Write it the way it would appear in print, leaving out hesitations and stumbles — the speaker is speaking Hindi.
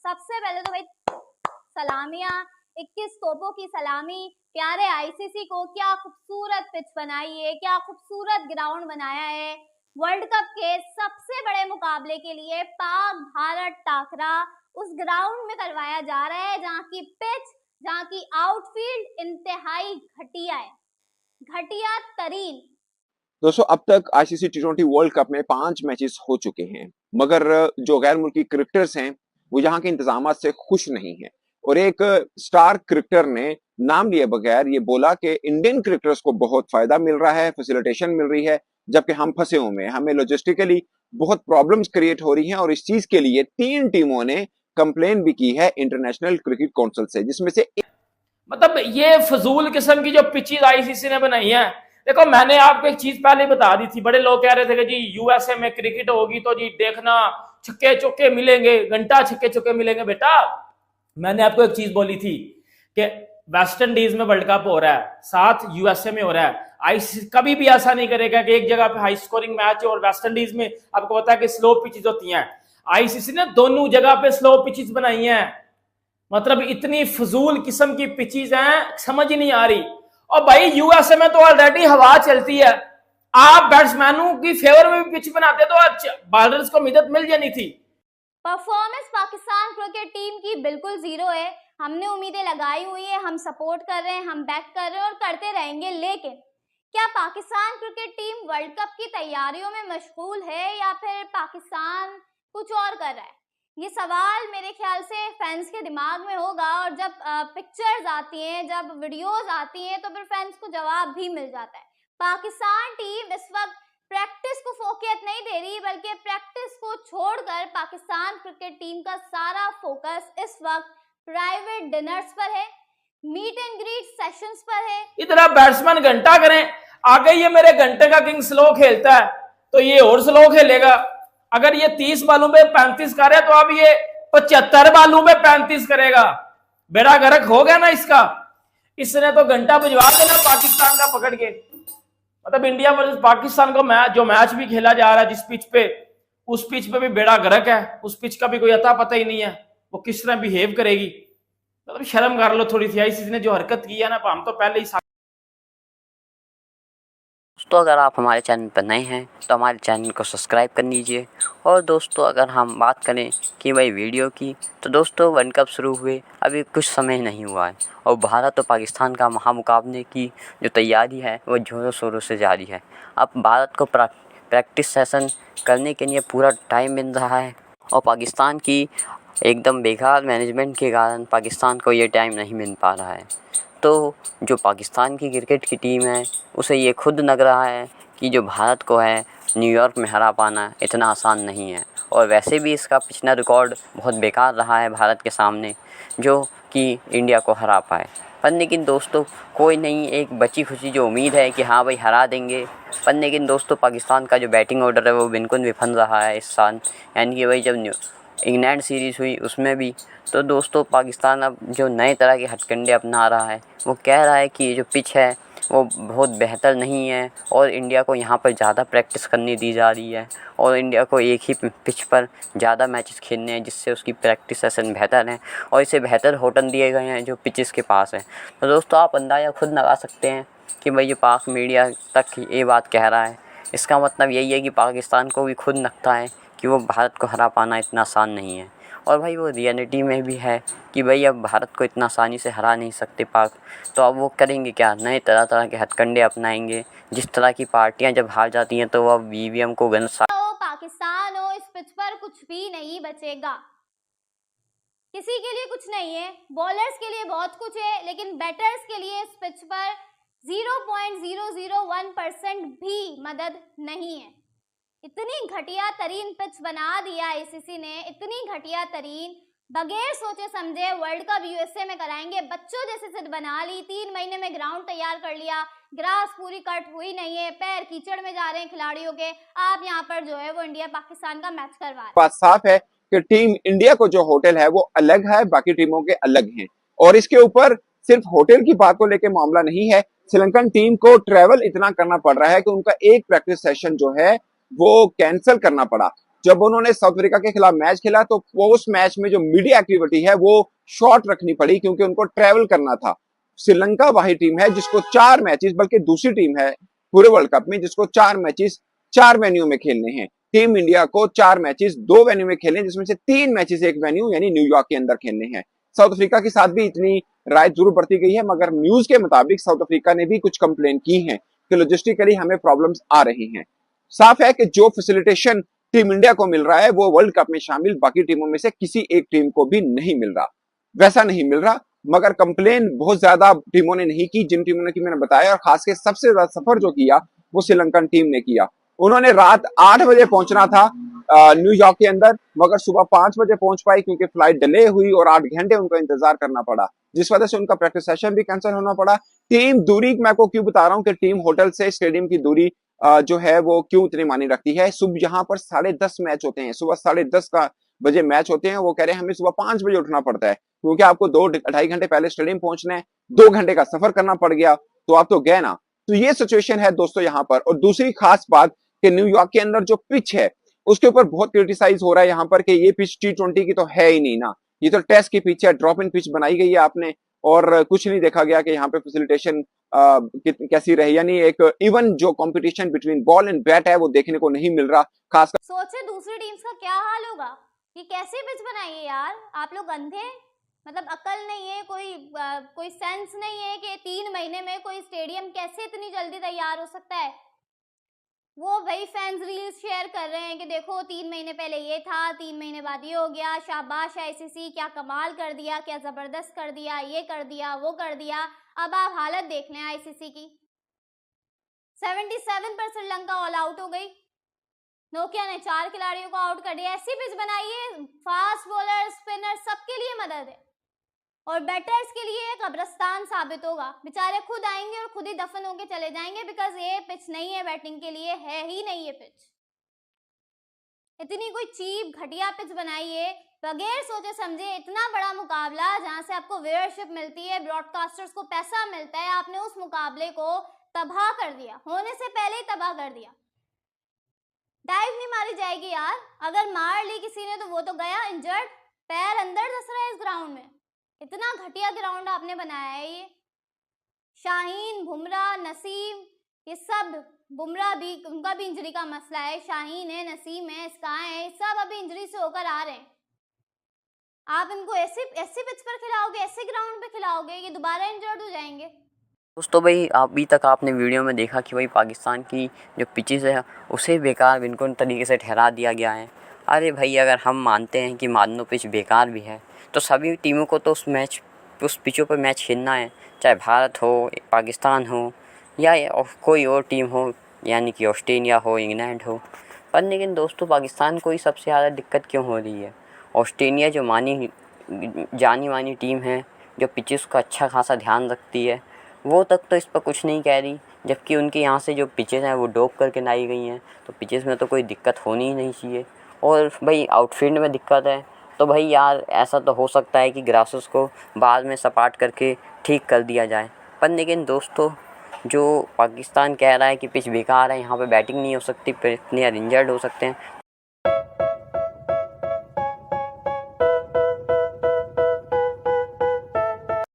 सबसे पहले तो भाई सलामियां, 21 तोपों की सलामी प्यारे आईसीसी को। क्या खूबसूरत पिच बनाई है, क्या खूबसूरत ग्राउंड बनाया है। वर्ल्ड कप के सबसे बड़े मुकाबले के लिए पाक भारत टाकरा उस ग्राउंड में करवाया जा रहा है जहां की पिच, जहां की आउटफील्ड इंतहाई घटिया है, घटिया तरीन। दोस्तों, अब तक आईसीसी टी20 वर्ल्ड कप में 5 मैचेस हो चुके हैं, मगर जो गैर मुल्की क्रिकेटर्स हैं वो यहाँ के इंतजाम से खुश नहीं हैं। और एक स्टार क्रिकेटर ने नाम लिए बगैर ये बोला कि इंडियन क्रिकेटर्स को बहुत फायदा मिल रहा है, फैसिलिटेशन मिल रही है, जबकि हम फंसे हुए हैं, हमें लॉजिस्टिकली बहुत प्रॉब्लम्स क्रिएट हो रही हैं। और इस चीज के लिए 3 टीमों ने कंप्लेन भी की है इंटरनेशनल क्रिकेट काउंसिल से, जिसमें से मतलब ये फजूल किस्म की जो पिचेस आईसीसी ने बनाई है। देखो, मैंने आपको एक चीज पहले बता दी थी, बड़े लोग कह रहे थे कि जी यूएसए में क्रिकेट होगी तो जी देखना छक्के चौके मिलेंगे, घंटा छक्के चौके मिलेंगे। बेटा, मैंने आपको एक चीज बोली थी कि वेस्ट इंडीज में वर्ल्ड कप हो रहा है, साथ यूएसए में हो रहा है। आईसीसी कभी भी ऐसा नहीं करेगा कि एक जगह पे हाई स्कोरिंग मैच है और वेस्ट इंडीज में आपको पता है कि स्लो पिचेस होती हैं। आईसीसी ने दोनों जगह पे स्लो पिचेस बनाई हैं। मतलब इतनी फजूल किस्म की पिचेस हैं, समझ ही नहीं आ रही। और भाई यूएसए में तो ऑलरेडी हवा चलती है, आप बैट्समैनों की फेवर में भी पिच बनाते तो बॉलर्स को मदद मिल जानी थी। परफॉर्मेंस पाकिस्तान क्रिकेट टीम की बिल्कुल जीरो है। हमने उम्मीदें लगाई हुई है, हम सपोर्ट कर रहे हैं, हम बैक कर रहे हैं और करते रहेंगे। लेकिन क्या Pakistan cricket team world cup की तैयारियों में मशगूल है या फिर पाकिस्तान कुछ और कर रहा है? ये सवाल मेरे ख्याल से फैंस के दिमाग में होगा, और जब पिक्चर्स आती हैं, जब वीडियोस आती हैं, तो फिर फैंस को जवाब भी मिल जाता है। पाकिस्तान टीम इस वक्त प्रैक्टिस को फोकस नहीं दे रही, बल्कि प्रैक्टिस को छोड़कर पाकिस्तान क्रिकेट टीम का सारा फोकस इस वक्त प्राइवेट डिनर्स पर है, मीट एंड ग्रीट सेशंस पर है। इतना बैट्समैन घंटा करें, आगे ये मेरे घंटे का किंग स्लो खेलता है तो ये और स्लो खेलेगा। अगर ये 30 बालों में 35 करे तो अब ये 75 बालों में 35 करेगा। बेड़ा गर्क हो गया ना इसका। इसने तो घंटा भिजवा देना पाकिस्तान का पकड़ के। मतलब इंडिया वर्सेस पाकिस्तान को जो मैच भी खेला जा रहा है जिस पिच पे, उस पिच पे भी बेड़ा गर्क है। उस पिच का भी कोई अता पता ही नहीं है वो किस तरह बिहेव करेगी। मतलब शर्म कर लो थोड़ी सी, आईसीसी ने जो हरकत की है ना, हम तो पहले ही। दोस्तों, अगर आप हमारे चैनल पर नए हैं तो हमारे चैनल को सब्सक्राइब कर लीजिए। और दोस्तों, अगर हम बात करें कि भाई वीडियो की, तो दोस्तों वर्ल्ड कप शुरू हुए अभी कुछ समय नहीं हुआ है और भारत और पाकिस्तान का महामुकाबले की जो तैयारी है वो ज़ोरों शोरों से जारी है। अब भारत को प्रैक्टिस सेशन करने के लिए पूरा टाइम मिल रहा है और पाकिस्तान की एकदम बेकार मैनेजमेंट के कारण पाकिस्तान को ये टाइम नहीं मिल पा रहा है। तो जो पाकिस्तान की क्रिकेट की टीम है उसे ये खुद लग रहा है कि जो भारत को है न्यूयॉर्क में हरा पाना इतना आसान नहीं है। और वैसे भी इसका पिछला रिकॉर्ड बहुत बेकार रहा है भारत के सामने, जो कि इंडिया को हरा पाए। पर लेकिन दोस्तों, कोई नहीं, एक बची खुची जो उम्मीद है कि हाँ भाई हरा देंगे। पर लेकिन दोस्तों, पाकिस्तान का जो बैटिंग ऑर्डर है वो बिल्कुल विफल रहा है इस साल। यानी कि भाई जब इंग्लैंड सीरीज़ हुई उसमें भी, तो दोस्तों पाकिस्तान अब जो नए तरह के हथकंडे अपना रहा है, वो कह रहा है कि ये जो पिच है वो बहुत बेहतर नहीं है और इंडिया को यहाँ पर ज़्यादा प्रैक्टिस करनी दी जा रही है और इंडिया को एक ही पिच पर ज़्यादा मैचेस खेलने हैं जिससे उसकी प्रैक्टिस सेशन बेहतर है और इसे बेहतर होटल दिए गए हैं जो पिचेस के पास है। तो दोस्तों, आप अंदाज़ा खुद लगा सकते हैं कि भाई जो पाक मीडिया तक ये बात कह रहा है, इसका मतलब यही है कि पाकिस्तान को भी खुद लगता है कि वो भारत को हरा पाना इतना आसान नहीं है। और भाई वो रियलिटी में भी है कि भाई अब भारत को इतना आसानी से हरा नहीं सकते पाक, तो अब वो करेंगे क्या, नए तरह तरह के हथकंडे अपनाएंगे। जिस तरह की पार्टियां जब हार जाती हैं तो वो अब ईवीएम को पाकिस्तान हो, इस पिच पर कुछ भी नहीं बचेगा, किसी के लिए कुछ नहीं है। बॉलर्स के लिए बहुत कुछ है, लेकिन बैटर्स के लिए इस पिच पर 0.001% भी मदद नहीं है। इतनी घटिया तरीन पिच बना दिया आईसीसी ने, इतनी घटिया तरीन, बगैर सोचे समझे। वर्ल्ड कप यूएसए में कराएंगे, बच्चों जैसे सिद्ध बना ली, 3 महीने में ग्राउंड तैयार कर लिया, ग्रास पूरी कट हुई नहीं है, पैर कीचड़ में जा रहे हैं खिलाड़ियों के। आप यहाँ पर जो है वो इंडिया पाकिस्तान का मैच करवा रहे हैं। बात साफ है कि टीम इंडिया को जो होटल है वो अलग है, बाकी टीमों के अलग हैं। और इसके ऊपर सिर्फ होटल की बात को लेकर मामला नहीं है, श्रीलंकन टीम को ट्रैवल इतना करना पड़ रहा है कि उनका एक प्रैक्टिस सेशन जो है वो कैंसिल करना पड़ा। जब उन्होंने साउथ अफ्रीका के खिलाफ मैच खेला तो वो उस मैच में जो मीडिया एक्टिविटी है वो शॉर्ट रखनी पड़ी, क्योंकि उनको ट्रेवल करना था। श्रीलंका वही टीम है जिसको 4 मैचेस, बल्कि दूसरी टीम है पूरे वर्ल्ड कप में जिसको 4 मैचेस 4 वेन्यू में खेलने हैं। टीम इंडिया को 4 मैचेस 2 वेन्यू में खेलने, जिसमें से 3 मैचेस एक वेन्यू यानी न्यूयॉर्क के अंदर खेलने हैं। साउथ अफ्रीका के साथ भी इतनी राय जरूर बरती गई है, मगर न्यूज के मुताबिक साउथ अफ्रीका ने भी कुछ कंप्लेन की है कि लॉजिस्टिकली हमें प्रॉब्लम्स आ रही हैं। साफ है कि जो फैसिलिटेशन टीम इंडिया को मिल रहा है वो वर्ल्ड कप में शामिल बाकी टीमों में से किसी एक टीम को भी नहीं मिल रहा, वैसा नहीं मिल रहा। मगर कंप्लेन बहुत ज्यादा टीमों ने नहीं की, जिन टीमों ने की मैंने बताया, और खास के सबसे ज्यादा सफर जो किया वो श्रीलंकन टीम ने किया। उन्होंने रात 8 बजे पहुंचना था न्यूयॉर्क के अंदर, मगर सुबह 5 बजे पहुंच पाई क्योंकि फ्लाइट डिले हुई और 8 घंटे उनको इंतजार करना पड़ा, जिस वजह से उनका प्रैक्टिस सेशन भी कैंसिल होना पड़ा। टीम दूरी मैं आपको क्यों बता रहा हूं कि टीम होटल से स्टेडियम की दूरी जो है वो क्यों इतनी मानी रखती है। सुबह यहाँ पर 10:30 मैच होते हैं, सुबह 10:30 का बजे मैच होते हैं। वो कह रहे हैं हमें सुबह 5 बजे उठना पड़ता है क्योंकि आपको 2-2.5 घंटे पहले स्टेडियम पहुंचना है, 2 घंटे का सफर करना पड़ गया, तो आप तो गए ना। तो ये सिचुएशन है दोस्तों यहाँ पर। और दूसरी खास बात कि न्यूयॉर्क के अंदर जो पिच है उसके ऊपर बहुत क्रिटिसाइज हो रहा है यहाँ पर कि ये पिच T20 की तो है ही नहीं ना, ये तो टेस्ट की पिच है, ड्रॉप इन पिच बनाई गई है आपने, और कुछ नहीं देखा गया कि यहाँ पे फैसिलिटेशन कैसी रही। यानी एक इवन जो competition between ball and bat है वो देखने को नहीं मिल रहा। खासकर सोचे दूसरी टीम्स का क्या हाल होगा, ये कैसे पिच बनाई है यार, आप लोग अंधे, मतलब अकल नहीं है, कोई सेंस नहीं है कि 3 महीने में कोई स्टेडियम कैसे इतनी जल्दी तैयार हो सकता है। वो वही फैंस रील्स शेयर कर रहे हैं कि देखो 3 महीने पहले ये था, 3 महीने बाद ये हो गया, शाबाश आईसीसी, क्या कमाल कर दिया, क्या जबरदस्त कर दिया, ये कर दिया, वो कर दिया। अब आप हालत देख लें आईसीसी की। 77 पर श्रीलंका ऑल आउट हो गई, नोकिया ने 4 खिलाड़ियों को आउट कर दिया। ऐसी पिच बनाइए, फास्ट बॉलर, स्पिनर, सबके लिए मदद है, और बैटर्स के लिए एक कब्रिस्तान साबित होगा। बेचारे खुद आएंगे और खुद ही दफन होके चले जाएंगे, बिकॉज ये पिच नहीं है बैटिंग के लिए, है ही नहीं ये पिच। इतनी कोई चीप घटिया पिच बनाइए बगैर सोचे समझे। इतना बड़ा मुकाबला जहां से आपको व्यूअरशिप मिलती है, ब्रॉडकास्टर्स को पैसा मिलता है, आपने उस मुकाबले को तबाह कर दिया, होने से पहले ही तबाह कर दिया। डाइव नहीं मारी जाएगी यार, अगर मार ली किसी ने तो वो तो गया इंजर्ड, पैर अंदर धस रहा है इस ग्राउंड में। इतना घटिया ग्राउंड आपने बनाया है ये। शाहीन, बुमराह, नसीम, ये सब, बुमराह भी, उनका भी इंजरी का मसला है, शाहीन है, नसीम है, स्काई है, सब अभी इंजरी से होकर आ रहे हैं। आप इनको ऐसे पिच पर खिलाओगे, ऐसे ग्राउंड पे खिलाओगे, ये दोबारा इंजर्ड हो जाएंगे। दोस्तों भाई अभी तक आपने वीडियो में देखा कि भाई पाकिस्तान की जो पिचेस है उसे बेकार बिल्कुल तरीके से ठहरा दिया गया है। अरे भाई अगर हम मानते हैं कि मान लो पिच बेकार भी है तो सभी टीमों को तो उस पिचों पर मैच खेलना है, चाहे भारत हो, पाकिस्तान हो या कोई और टीम हो, यानी कि ऑस्ट्रेलिया हो, इंग्लैंड हो। पर लेकिन दोस्तों पाकिस्तान को ही सबसे ज़्यादा दिक्कत क्यों हो रही है? ऑस्ट्रेलिया जो जानी मानी टीम है, जो पिचेस का अच्छा खासा ध्यान रखती है, वो तक तो इस पर कुछ नहीं कह रही, जबकि उनके यहाँ से जो पिचेस हैं वो डोप करके लाई गई हैं, तो पिचेस में तो कोई दिक्कत होनी ही नहीं चाहिए। और भाई आउटफील्ड में दिक्कत है तो भाई यार ऐसा तो हो सकता है कि ग्रासेस को बाद में सपाट करके ठीक कर दिया जाए। पर लेकिन दोस्तों जो पाकिस्तान कह रहा है कि पिच बेकार है, यहाँ पे बैटिंग नहीं हो सकती, प्लेयर इंजर्ड हो सकते हैं,